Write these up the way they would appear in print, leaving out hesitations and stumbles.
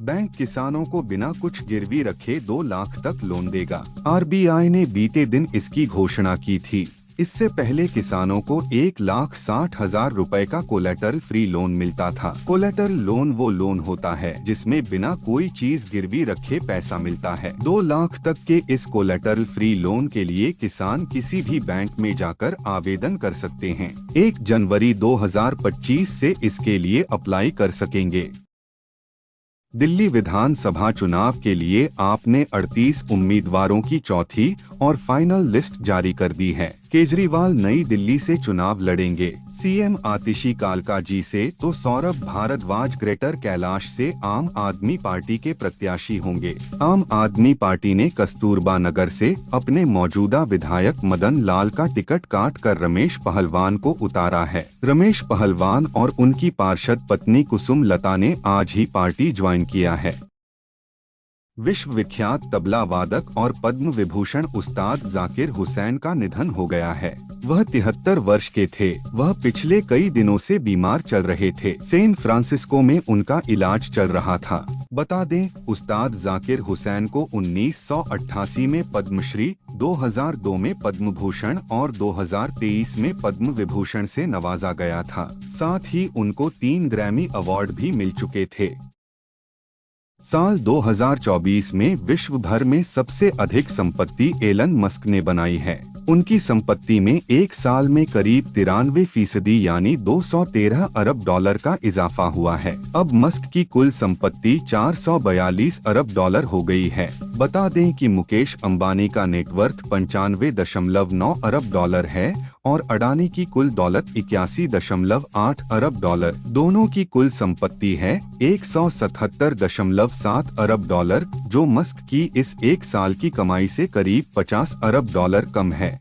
Bank किसानों को बिना कुछ गिरवी रखे 2 लाख तक लोन देगा। आरबीआई ने बीते दिन इसकी घोषणा की थी। इससे पहले किसानों को 1,60,000 रुपए का कोलेटरल फ्री लोन मिलता था। कोलेटरल लोन वो लोन होता है जिसमें बिना कोई चीज गिरवी रखे पैसा मिलता है। 2 लाख तक के इस कोलेटरल फ्री लोन के लिए किसान किसी भी बैंक में जाकर आवेदन कर सकते हैं। 1 जनवरी 2025 से इसके लिए अप्लाई कर सकेंगे। दिल्ली विधानसभा चुनाव के लिए आपने 38 उम्मीदवारों की चौथी और फाइनल लिस्ट जारी कर दी है। केजरीवाल नई दिल्ली से चुनाव लड़ेंगे। सीएम आतिशी कालकाजी से तो सौरभ भारद्वाज ग्रेटर कैलाश से आम आदमी पार्टी के प्रत्याशी होंगे। आम आदमी पार्टी ने कस्तूरबा नगर से अपने मौजूदा विधायक मदन लाल का टिकट काट कर रमेश पहलवान को उतारा है। रमेश पहलवान और उनकी पार्षद पत्नी कुसुम लता ने आज ही पार्टी ज्वाइन किया है। विश्व विख्यात तबला वादक और पद्म विभूषण उस्ताद जाकिर हुसैन का निधन हो गया है। वह 73 वर्ष के थे। वह पिछले कई दिनों से बीमार चल रहे थे। सैन फ्रांसिस्को में उनका इलाज चल रहा था। बता दें, उस्ताद जाकिर हुसैन को 1988 में पद्मश्री, 2002 में पद्म भूषण और 2023 में पद्म विभूषण से नवाजा गया था। साथ ही उनको 3 ग्रैमी अवार्ड भी मिल चुके थे। साल 2024 में विश्व भर में सबसे अधिक संपत्ति एलन मस्क ने बनाई है। उनकी संपत्ति में एक साल में करीब 93% यानी 213 अरब डॉलर का इजाफा हुआ है। अब मस्क की कुल संपत्ति 442 अरब डॉलर हो गई है। बता दें कि मुकेश अंबानी का नेटवर्थ 95.9 अरब डॉलर है और अडानी की कुल दौलत 81.8 अरब डॉलर। दोनों की कुल संपत्ति है 177.7 अरब डॉलर, जो मस्क की इस एक साल की कमाई से करीब 50 अरब डॉलर कम है।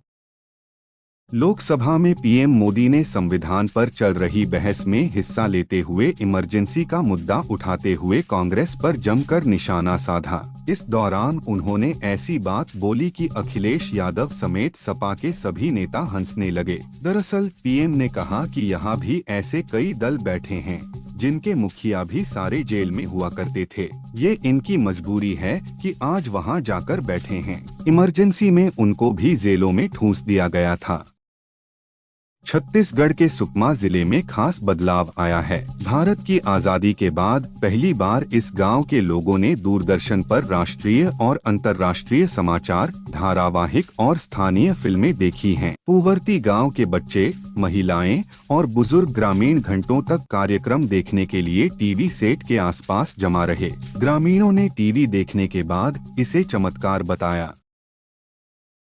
लोकसभा में पीएम मोदी ने संविधान पर चल रही बहस में हिस्सा लेते हुए इमरजेंसी का मुद्दा उठाते हुए कांग्रेस पर जमकर निशाना साधा। इस दौरान उन्होंने ऐसी बात बोली कि अखिलेश यादव समेत सपा के सभी नेता हंसने लगे। दरअसल पीएम ने कहा कि यहाँ भी ऐसे कई दल बैठे हैं जिनके मुखिया भी सारे जेल में हुआ करते थे। ये इनकी मजबूरी है कि आज वहाँ जाकर बैठे हैं। इमरजेंसी में उनको भी जेलों में ठूंस दिया गया था। छत्तीसगढ़ के सुकमा जिले में खास बदलाव आया है। भारत की आजादी के बाद पहली बार इस गांव के लोगों ने दूरदर्शन पर राष्ट्रीय और अंतर्राष्ट्रीय समाचार, धारावाहिक और स्थानीय फिल्में देखी हैं। पूवर्ती गांव के बच्चे, महिलाएं और बुजुर्ग ग्रामीण घंटों तक कार्यक्रम देखने के लिए टीवी सेट के आसपास जमा रहे। ग्रामीणों ने टीवी देखने के बाद इसे चमत्कार बताया।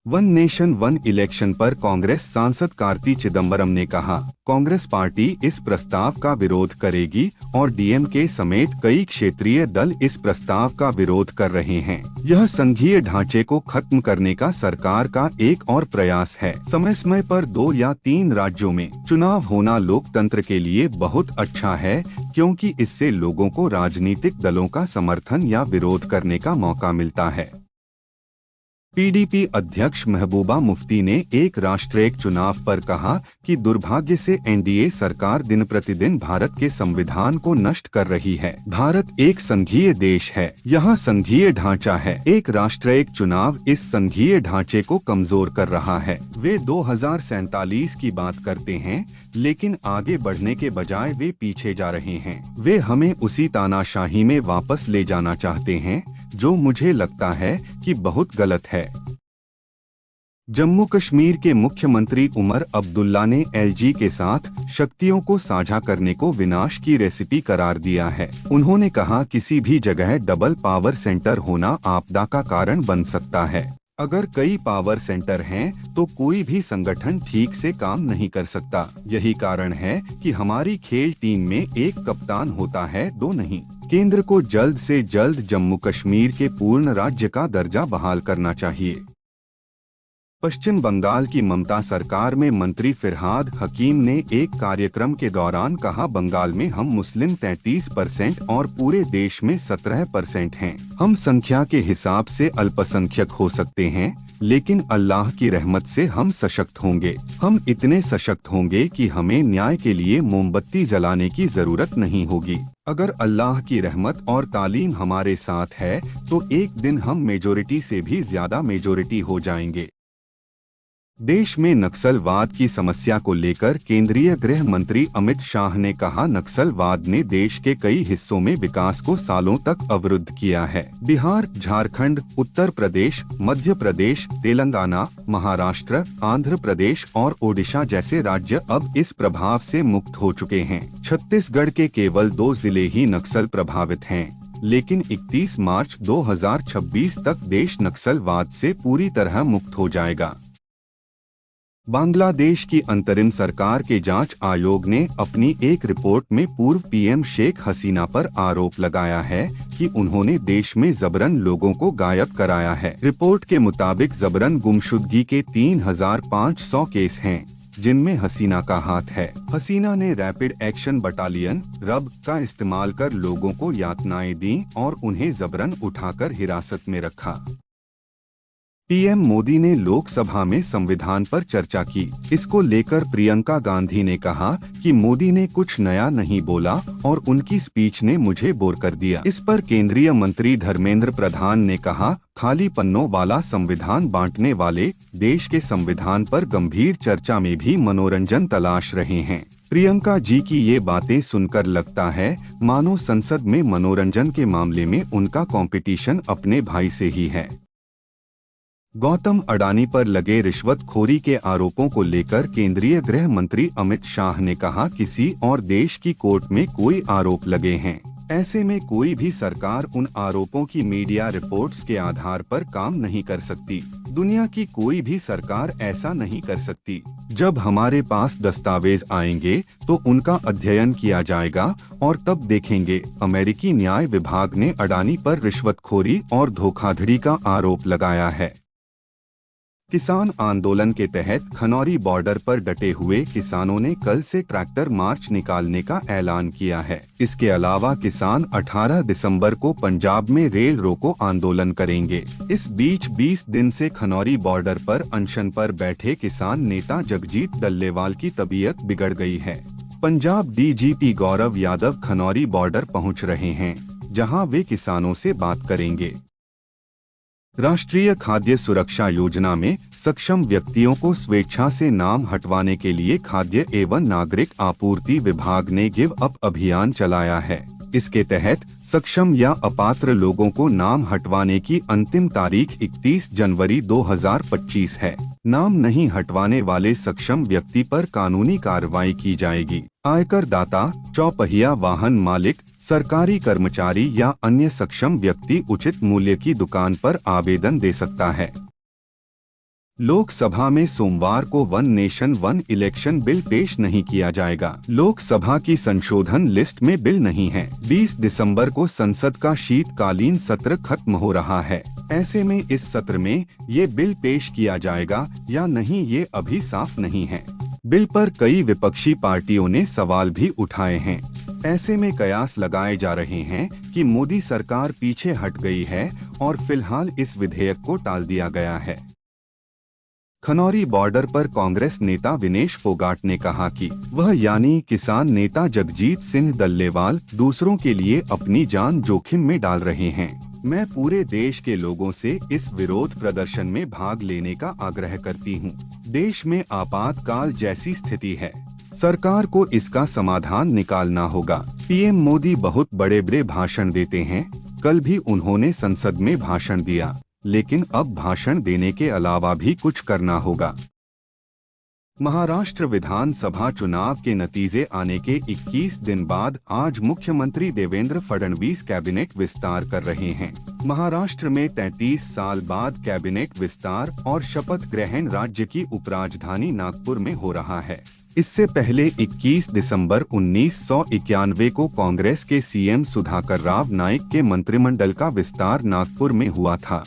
वन नेशन वन इलेक्शन पर कांग्रेस सांसद कार्ति चिदंबरम ने कहा, कांग्रेस पार्टी इस प्रस्ताव का विरोध करेगी और डीएमके समेत कई क्षेत्रीय दल इस प्रस्ताव का विरोध कर रहे हैं। यह संघीय ढांचे को खत्म करने का सरकार का एक और प्रयास है। समय समय पर 2 या 3 राज्यों में चुनाव होना लोकतंत्र के लिए बहुत अच्छा है, क्योंकि इससे लोगों को राजनीतिक दलों का समर्थन या विरोध करने का मौका मिलता है। पीडीपी अध्यक्ष महबूबा मुफ्ती ने एक राष्ट्र एक चुनाव पर कहा कि दुर्भाग्य से एनडीए सरकार दिन प्रतिदिन भारत के संविधान को नष्ट कर रही है। भारत एक संघीय देश है, यहाँ संघीय ढांचा है। एक राष्ट्र एक चुनाव इस संघीय ढांचे को कमजोर कर रहा है। वे 2047 की बात करते हैं, लेकिन आगे बढ़ने के बजाय वे पीछे जा रहे हैं। वे हमें उसी तानाशाही में वापस ले जाना चाहते हैं, जो मुझे लगता है कि बहुत गलत है। जम्मू कश्मीर के मुख्यमंत्री उमर अब्दुल्ला ने एलजी के साथ शक्तियों को साझा करने को विनाश की रेसिपी करार दिया है। उन्होंने कहा, किसी भी जगह डबल पावर सेंटर होना आपदा का कारण बन सकता है। अगर कई पावर सेंटर हैं, तो कोई भी संगठन ठीक से काम नहीं कर सकता। यही कारण है कि हमारी खेल टीम में एक कप्तान होता है, 2 नहीं। केंद्र को जल्द से जल्द जम्मू कश्मीर के पूर्ण राज्य का दर्जा बहाल करना चाहिए। पश्चिम बंगाल की ममता सरकार में मंत्री फिरहाद हकीम ने एक कार्यक्रम के दौरान कहा, बंगाल में हम मुस्लिम 33% और पूरे देश में 17% हैं। हम संख्या के हिसाब से अल्पसंख्यक हो सकते हैं, लेकिन अल्लाह की रहमत से हम सशक्त होंगे। हम इतने सशक्त होंगे कि हमें न्याय के लिए मोमबत्ती जलाने की जरूरत नहीं होगी। अगर अल्लाह की रहमत और तालीम हमारे साथ है तो एक दिन हम मेजोरिटी से भी ज्यादा मेजोरिटी हो जाएंगे। देश में नक्सलवाद की समस्या को लेकर केंद्रीय गृह मंत्री अमित शाह ने कहा, नक्सलवाद ने देश के कई हिस्सों में विकास को सालों तक अवरुद्ध किया है। बिहार, झारखंड, उत्तर प्रदेश, मध्य प्रदेश, तेलंगाना, महाराष्ट्र, आंध्र प्रदेश और ओडिशा जैसे राज्य अब इस प्रभाव से मुक्त हो चुके हैं। छत्तीसगढ़ के केवल 2 जिले ही नक्सल प्रभावित हैं, लेकिन 31 मार्च 2026 तक देश नक्सलवाद से पूरी तरह मुक्त हो जाएगा। बांग्लादेश की अंतरिम सरकार के जांच आयोग ने अपनी एक रिपोर्ट में पूर्व पीएम शेख हसीना पर आरोप लगाया है कि उन्होंने देश में जबरन लोगों को गायब कराया है। रिपोर्ट के मुताबिक जबरन गुमशुदगी के 3500 केस हैं, जिनमें हसीना का हाथ है। हसीना ने रैपिड एक्शन बटालियन (रब) का इस्तेमाल कर लोगों को यातनाएं दी और उन्हें जबरन उठाकर हिरासत में रखा। पीएम मोदी ने लोकसभा में संविधान पर चर्चा की। इसको लेकर प्रियंका गांधी ने कहा कि मोदी ने कुछ नया नहीं बोला और उनकी स्पीच ने मुझे बोर कर दिया। इस पर केंद्रीय मंत्री धर्मेंद्र प्रधान ने कहा, खाली पन्नों वाला संविधान बांटने वाले देश के संविधान पर गंभीर चर्चा में भी मनोरंजन तलाश रहे हैं। प्रियंका जी की ये बातें सुनकर लगता है मानो संसद में मनोरंजन के मामले में उनका कंपटीशन अपने भाई से ही है। गौतम अडानी पर लगे रिश्वतखोरी के आरोपों को लेकर केंद्रीय गृह मंत्री अमित शाह ने कहा, किसी और देश की कोर्ट में कोई आरोप लगे हैं, ऐसे में कोई भी सरकार उन आरोपों की मीडिया रिपोर्ट्स के आधार पर काम नहीं कर सकती। दुनिया की कोई भी सरकार ऐसा नहीं कर सकती। जब हमारे पास दस्तावेज आएंगे तो उनका अध्ययन किया जाएगा और तब देखेंगे। अमेरिकी न्याय विभाग ने अडानी पर रिश्वतखोरी और धोखाधड़ी का आरोप लगाया है। किसान आंदोलन के तहत खनौरी बॉर्डर पर डटे हुए किसानों ने कल से ट्रैक्टर मार्च निकालने का ऐलान किया है। इसके अलावा किसान 18 दिसंबर को पंजाब में रेल रोको आंदोलन करेंगे। इस बीच 20 दिन से खनौरी बॉर्डर पर अनशन पर बैठे किसान नेता जगजीत डल्लेवाल की तबीयत बिगड़ गई है। पंजाब डीजीपी गौरव यादव खनौरी बॉर्डर पहुंच रहे हैं, जहां वे किसानों से बात करेंगे। राष्ट्रीय खाद्य सुरक्षा योजना में सक्षम व्यक्तियों को स्वेच्छा से नाम हटवाने के लिए खाद्य एवं नागरिक आपूर्ति विभाग ने गिव अप अभियान चलाया है। इसके तहत सक्षम या अपात्र लोगों को नाम हटवाने की अंतिम तारीख 31 जनवरी 2025 है। नाम नहीं हटवाने वाले सक्षम व्यक्ति पर कानूनी कार्रवाई की जाएगी। आयकर दाता, चौपहिया वाहन मालिक, सरकारी कर्मचारी या अन्य सक्षम व्यक्ति उचित मूल्य की दुकान पर आवेदन दे सकता है। लोकसभा में सोमवार को one nation one election bill पेश नहीं किया जाएगा। लोकसभा की संशोधन लिस्ट में बिल नहीं है। 20 दिसंबर को संसद का शीतकालीन सत्र खत्म हो रहा है। ऐसे में इस सत्र में ये बिल पेश किया जाएगा या नहीं ये अभी साफ नहीं है। बिल पर कई विपक्षी पार्टियों ने सवाल भी उठाए हैं। ऐसे में कयास लगाए जा रहे हैं कि मोदी सरकार पीछे हट गई है और फिलहाल इस विधेयक को टाल दिया गया है। खनौरी बॉर्डर पर कांग्रेस नेता विनेश फोगाट ने कहा कि वह यानी किसान नेता जगजीत सिंह डल्लेवाल दूसरों के लिए अपनी जान जोखिम में डाल रहे हैं। मैं पूरे देश के लोगों से इस विरोध प्रदर्शन में भाग लेने का आग्रह करती हूं। देश में आपातकाल जैसी स्थिति है, सरकार को इसका समाधान निकालना होगा। पीएम मोदी बहुत बड़े बड़े भाषण देते हैं। कल भी उन्होंने संसद में भाषण दिया, लेकिन अब भाषण देने के अलावा भी कुछ करना होगा। महाराष्ट्र विधानसभा चुनाव के नतीजे आने के 21 दिन बाद आज मुख्यमंत्री देवेंद्र फडणवीस कैबिनेट विस्तार कर रहे हैं। महाराष्ट्र में 33 साल बाद कैबिनेट विस्तार और शपथ ग्रहण राज्य की उपराजधानी नागपुर में हो रहा है। इससे पहले 21 दिसंबर 1991 को कांग्रेस के सीएम सुधाकर राव नाइक के मंत्रिमंडल का विस्तार नागपुर में हुआ था।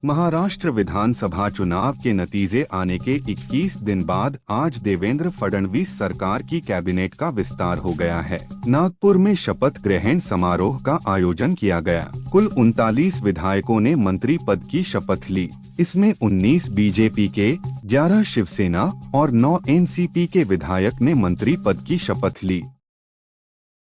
महाराष्ट्र विधानसभा चुनाव के नतीजे आने के 21 दिन बाद आज देवेंद्र फडणवीस सरकार की कैबिनेट का विस्तार हो गया है। नागपुर में शपथ ग्रहण समारोह का आयोजन किया गया। कुल 39 विधायकों ने मंत्री पद की शपथ ली। इसमें 19 बीजेपी के, 11 शिवसेना और 9 एनसीपी के विधायक ने मंत्री पद की शपथ ली।